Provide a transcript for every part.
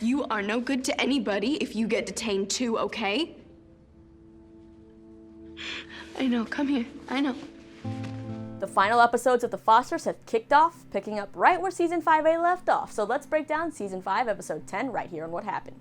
You are no good to anybody if you get detained too, okay? I know, come here, I know. The final episodes of The Fosters have kicked off, picking up right where Season 5A left off. So let's break down Season 5, Episode 10, right here on What Happened.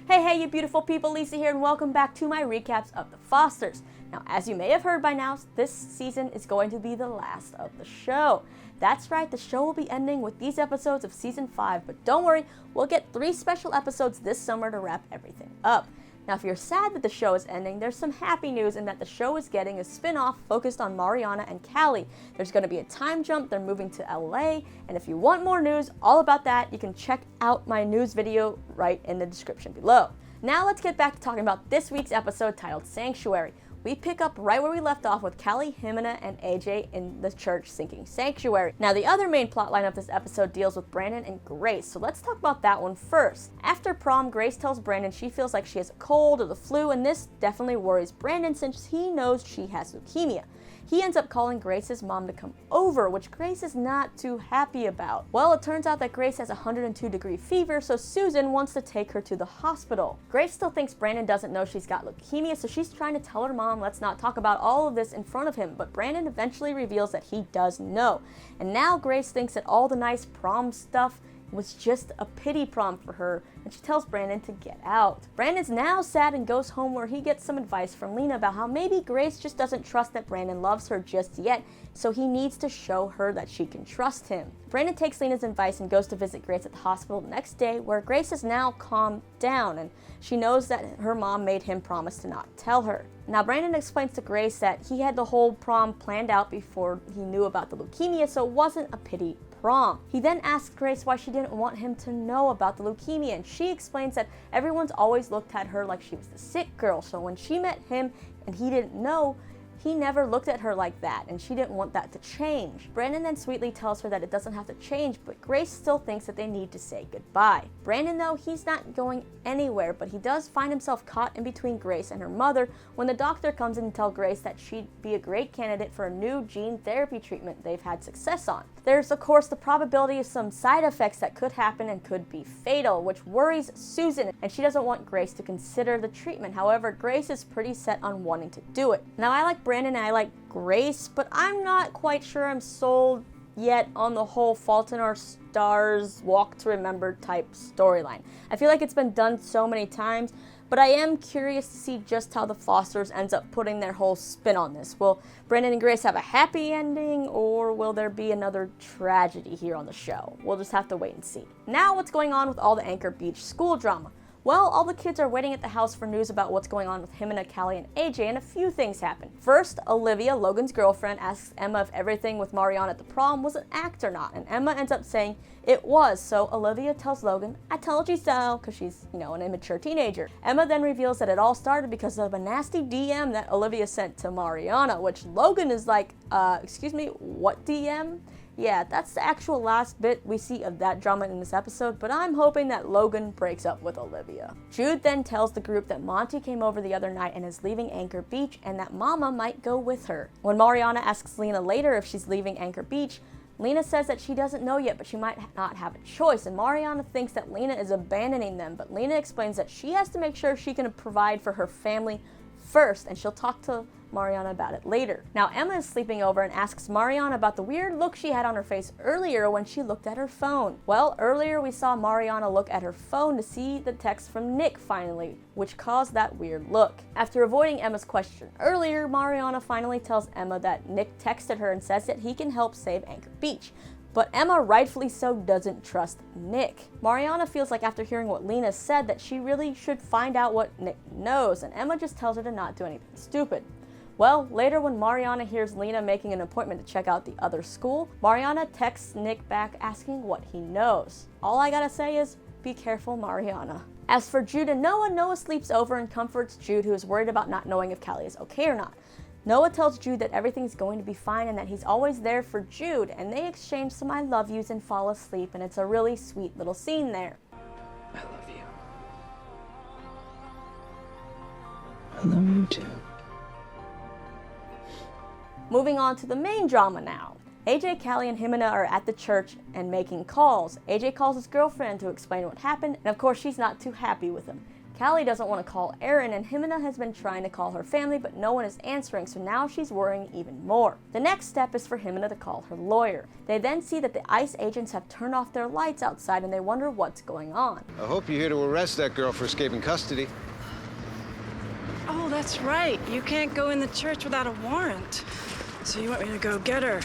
Hey, you beautiful people, Lisa here, and welcome back to my recaps of The Fosters. Now, as you may have heard by now, this season is going to be the last of the show. That's right, the show will be ending with these episodes of Season 5, but don't worry, we'll get 3 special episodes this summer to wrap everything up. Now, if you're sad that the show is ending, there's some happy news in that the show is getting a spin-off focused on Mariana and Callie. There's going to be a time jump, they're moving to LA, and if you want more news all about that, you can check out my news video right in the description below. Now let's get back to talking about this week's episode titled Sanctuary. We pick up right where we left off with Callie, Ximena, and AJ in the church singing Sanctuary. Now, the other main plotline of this episode deals with Brandon and Grace, so let's talk about that one first. After prom, Grace tells Brandon she feels like she has a cold or the flu, and this definitely worries Brandon since he knows she has leukemia. He ends up calling Grace's mom to come over, which Grace is not too happy about. Well, it turns out that Grace has 102-degree fever, so Susan wants to take her to the hospital. Grace still thinks Brandon doesn't know she's got leukemia, so she's trying to tell her mom, let's not talk about all of this in front of him, but Brandon eventually reveals that he does know. And now Grace thinks that all the nice prom stuff was just a pity prom for her, and she tells Brandon to get out. Brandon's now sad and goes home where he gets some advice from Lena about how maybe Grace just doesn't trust that Brandon loves her just yet, so he needs to show her that she can trust him. Brandon takes Lena's advice and goes to visit Grace at the hospital the next day, where Grace is now calmed down and she knows that her mom made him promise to not tell her. Now, Brandon explains to Grace that he had the whole prom planned out before he knew about the leukemia, so it wasn't a pity prom. He then asks Grace why she didn't want him to know about the leukemia, and she explains that everyone's always looked at her like she was the sick girl, so when she met him and he didn't know, he never looked at her like that, and she didn't want that to change. Brandon then sweetly tells her that it doesn't have to change, but Grace still thinks that they need to say goodbye. Brandon, though, he's not going anywhere, but he does find himself caught in between Grace and her mother when the doctor comes in to tell Grace that she'd be a great candidate for a new gene therapy treatment they've had success on. There's, of course, the probability of some side effects that could happen and could be fatal, which worries Susan, and she doesn't want Grace to consider the treatment. However, Grace is pretty set on wanting to do it. Now, I like Brandon and I like Grace, but I'm not quite sure I'm sold yet on the whole Fault in Our Stars Walk to Remember type storyline. I feel like it's been done so many times, but I am curious to see just how the Fosters ends up putting their whole spin on this. Will Brandon and Grace have a happy ending, or will there be another tragedy here on the show? We'll just have to wait and see. Now, what's going on with all the Anchor Beach school drama? Well, all the kids are waiting at the house for news about what's going on with Ximena, Callie, and AJ, and a few things happen. First, Olivia, Logan's girlfriend, asks Emma if everything with Mariana at the prom was an act or not, and Emma ends up saying it was, so Olivia tells Logan, I told you so, because she's, an immature teenager. Emma then reveals that it all started because of a nasty DM that Olivia sent to Mariana, which Logan is like, excuse me, what DM? Yeah, that's the actual last bit we see of that drama in this episode, but I'm hoping that Logan breaks up with Olivia. Jude then tells the group that Monty came over the other night and is leaving Anchor Beach and that Mama might go with her. When Mariana asks Lena later if she's leaving Anchor Beach, Lena says that she doesn't know yet, but she might not have a choice, and Mariana thinks that Lena is abandoning them, but Lena explains that she has to make sure she can provide for her family first, and she'll talk to Mariana about it later. Now, Emma is sleeping over and asks Mariana about the weird look she had on her face earlier when she looked at her phone. Well, earlier we saw Mariana look at her phone to see the text from Nick finally, which caused that weird look. After avoiding Emma's question earlier, Mariana finally tells Emma that Nick texted her and says that he can help save Anchor Beach. But Emma, rightfully so, doesn't trust Nick. Mariana feels like after hearing what Lena said that she really should find out what Nick knows, and Emma just tells her to not do anything stupid. Well, later when Mariana hears Lena making an appointment to check out the other school, Mariana texts Nick back asking what he knows. All I gotta say is, be careful, Mariana. As for Jude and Noah, Noah sleeps over and comforts Jude, who is worried about not knowing if Callie is okay or not. Noah tells Jude that everything's going to be fine and that he's always there for Jude, and they exchange some I love yous and fall asleep, and it's a really sweet little scene there. I love you. I love you too. Moving on to the main drama now. AJ, Callie, and Ximena are at the church and making calls. AJ calls his girlfriend to explain what happened, and of course she's not too happy with him. Callie doesn't want to call Aaron, and Ximena has been trying to call her family, but no one is answering, so now she's worrying even more. The next step is for Ximena to call her lawyer. They then see that the ICE agents have turned off their lights outside, and they wonder what's going on. I hope you're here to arrest that girl for escaping custody. Oh, that's right. You can't go in the church without a warrant. So you want me to go get her?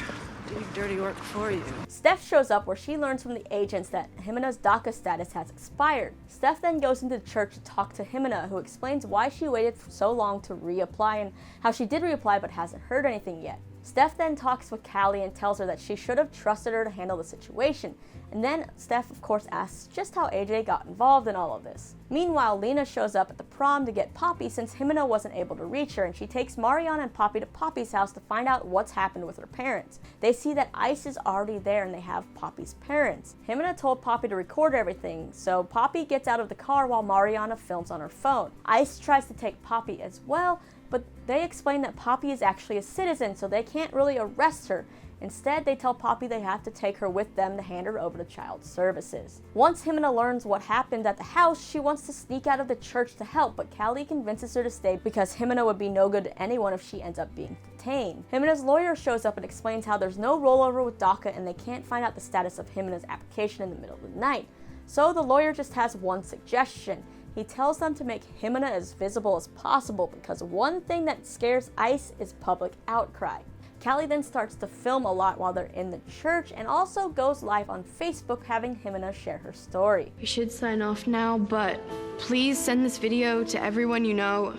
Do dirty work for you. Steph shows up where she learns from the agents that Ximena's DACA status has expired. Steph then goes into the church to talk to Ximena, who explains why she waited for so long to reapply and how she did reapply but hasn't heard anything yet. Steph then talks with Callie and tells her that she should have trusted her to handle the situation. And then Steph, of course, asks just how AJ got involved in all of this. Meanwhile, Lena shows up at the prom to get Poppy since Ximena wasn't able to reach her, and she takes Mariana and Poppy to Poppy's house to find out what's happened with her parents. They see that Ice is already there and they have Poppy's parents. Ximena told Poppy to record everything, so Poppy gets out of the car while Mariana films on her phone. Ice tries to take Poppy as well, but they explain that Poppy is actually a citizen, so they can't really arrest her. Instead, they tell Poppy they have to take her with them to hand her over to child services. Once Ximena learns what happened at the house, she wants to sneak out of the church to help, but Callie convinces her to stay because Ximena would be no good to anyone if she ends up being detained. Ximena's lawyer shows up and explains how there's no rollover with DACA and they can't find out the status of Ximena's application in the middle of the night. So the lawyer just has one suggestion. He tells them to make Ximena as visible as possible because one thing that scares ICE is public outcry. Callie then starts to film a lot while they're in the church and also goes live on Facebook having Ximena share her story. We should sign off now, but please send this video to everyone you know.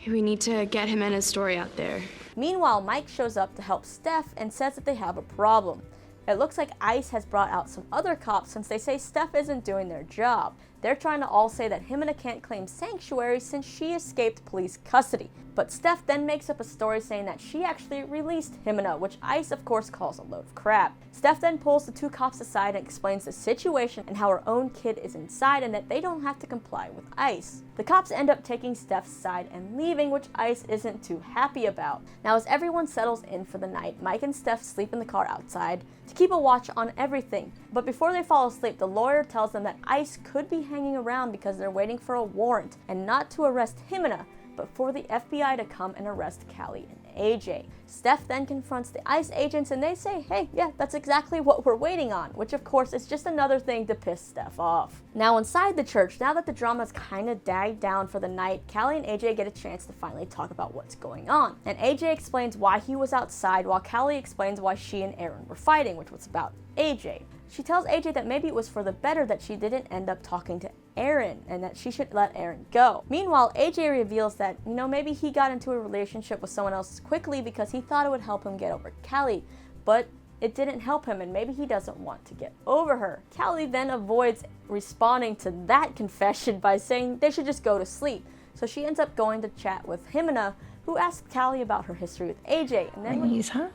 We need to get Ximena's story out there. Meanwhile, Mike shows up to help Steph and says that they have a problem. It looks like ICE has brought out some other cops since they say Steph isn't doing their job. They're trying to all say that Ximena can't claim sanctuary since she escaped police custody. But Steph then makes up a story saying that she actually released Ximena, which ICE of course calls a load of crap. Steph then pulls the two cops aside and explains the situation and how her own kid is inside and that they don't have to comply with ICE. The cops end up taking Steph's side and leaving, which ICE isn't too happy about. Now as everyone settles in for the night, Mike and Steph sleep in the car outside to keep a watch on everything. But before they fall asleep, the lawyer tells them that ICE could be hanging around because they're waiting for a warrant and not to arrest Ximena, but for the FBI to come and arrest Callie and AJ. Steph then confronts the ICE agents and they say, hey, yeah, that's exactly what we're waiting on, which of course is just another thing to piss Steph off. Now inside the church, now that the drama's kinda died down for the night, Callie and AJ get a chance to finally talk about what's going on. And AJ explains why he was outside while Callie explains why she and Aaron were fighting, which was about AJ. She tells AJ that maybe it was for the better that she didn't end up talking to Aaron and that she should let Aaron go. Meanwhile, AJ reveals that, maybe he got into a relationship with someone else quickly because he thought it would help him get over Callie, but it didn't help him and maybe he doesn't want to get over her. Callie then avoids responding to that confession by saying they should just go to sleep. So she ends up going to chat with Ximena, who asks Callie about her history with AJ. And then He's hot.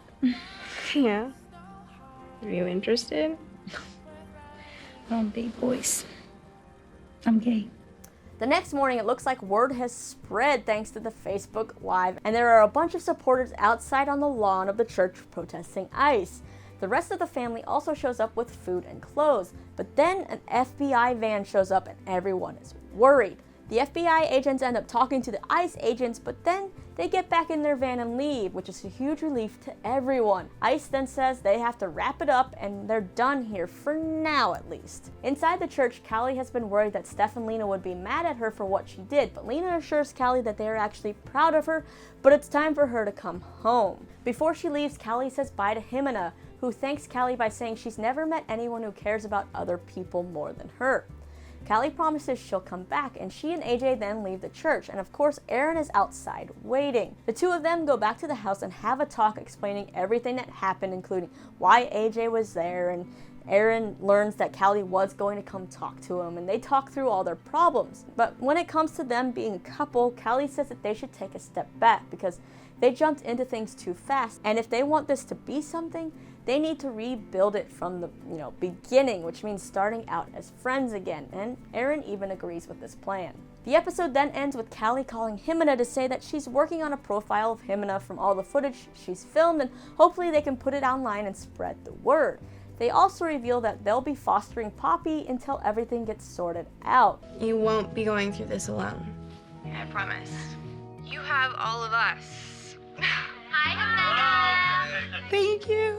Yeah. Are you interested? I don't date boys. I'm gay. The next morning, it looks like word has spread thanks to the Facebook Live, and there are a bunch of supporters outside on the lawn of the church protesting ICE. The rest of the family also shows up with food and clothes, but then an FBI van shows up and everyone is worried. The FBI agents end up talking to the ICE agents, but then they get back in their van and leave, which is a huge relief to everyone. ICE then says they have to wrap it up and they're done here, for now at least. Inside the church, Callie has been worried that Steph and Lena would be mad at her for what she did, but Lena assures Callie that they are actually proud of her, but it's time for her to come home. Before she leaves, Callie says bye to Ximena, who thanks Callie by saying she's never met anyone who cares about other people more than her. Callie promises she'll come back, and she and AJ then leave the church, and of course Aaron is outside waiting. The two of them go back to the house and have a talk explaining everything that happened, including why AJ was there, and Aaron learns that Callie was going to come talk to him, and they talk through all their problems. But when it comes to them being a couple, Callie says that they should take a step back because they jumped into things too fast, and if they want this to be something, they need to rebuild it from the beginning, which means starting out as friends again, and Aaron even agrees with this plan. The episode then ends with Callie calling Ximena to say that she's working on a profile of Ximena from all the footage she's filmed, and hopefully they can put it online and spread the word. They also reveal that they'll be fostering Poppy until everything gets sorted out. You won't be going through this alone. I promise. You have all of us. Hi, Ximena! Thank you.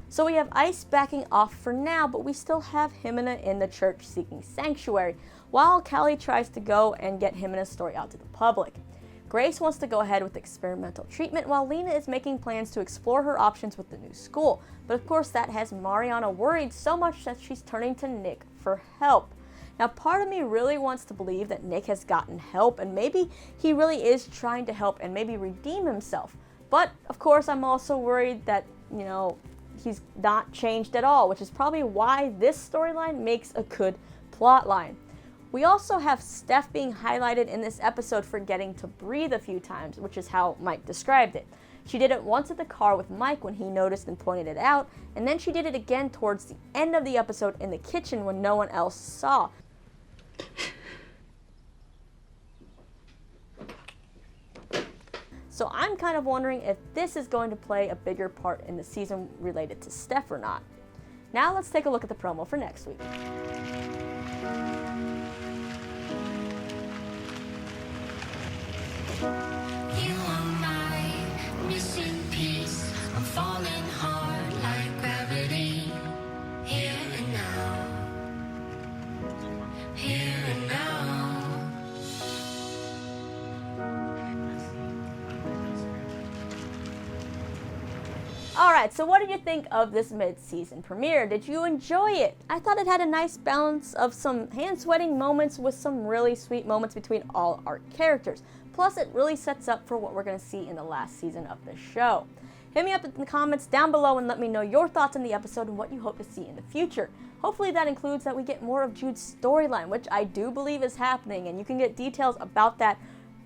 So we have Ice backing off for now, but we still have Ximena in the church seeking sanctuary, while Callie tries to go and get Ximena's story out to the public. Grace wants to go ahead with experimental treatment, while Lena is making plans to explore her options with the new school. But of course that has Mariana worried so much that she's turning to Nick for help. Now part of me really wants to believe that Nick has gotten help, and maybe he really is trying to help and maybe redeem himself. But of course I'm also worried that, he's not changed at all, which is probably why this storyline makes a good plot line. We also have Steph being highlighted in this episode for getting to breathe a few times, which is how Mike described it. She did it once at the car with Mike when he noticed and pointed it out, and then she did it again towards the end of the episode in the kitchen when no one else saw. So I'm kind of wondering if this is going to play a bigger part in the season related to Steph or not. Now let's take a look at the promo for next week. You are my missing piece. I'm falling hard like gravity. Here and now. Here and now. Alright, so what did you think of this mid-season premiere? Did you enjoy it? I thought it had a nice balance of some hand-sweating moments with some really sweet moments between all our characters. Plus, it really sets up for what we're going to see in the last season of the show. Hit me up in the comments down below and let me know your thoughts on the episode and what you hope to see in the future. Hopefully that includes that we get more of Jude's storyline, which I do believe is happening, and you can get details about that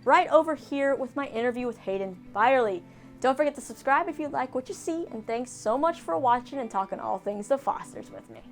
right over here with my interview with Hayden Byerly. Don't forget to subscribe if you like what you see, and thanks so much for watching and talking all things The Fosters with me.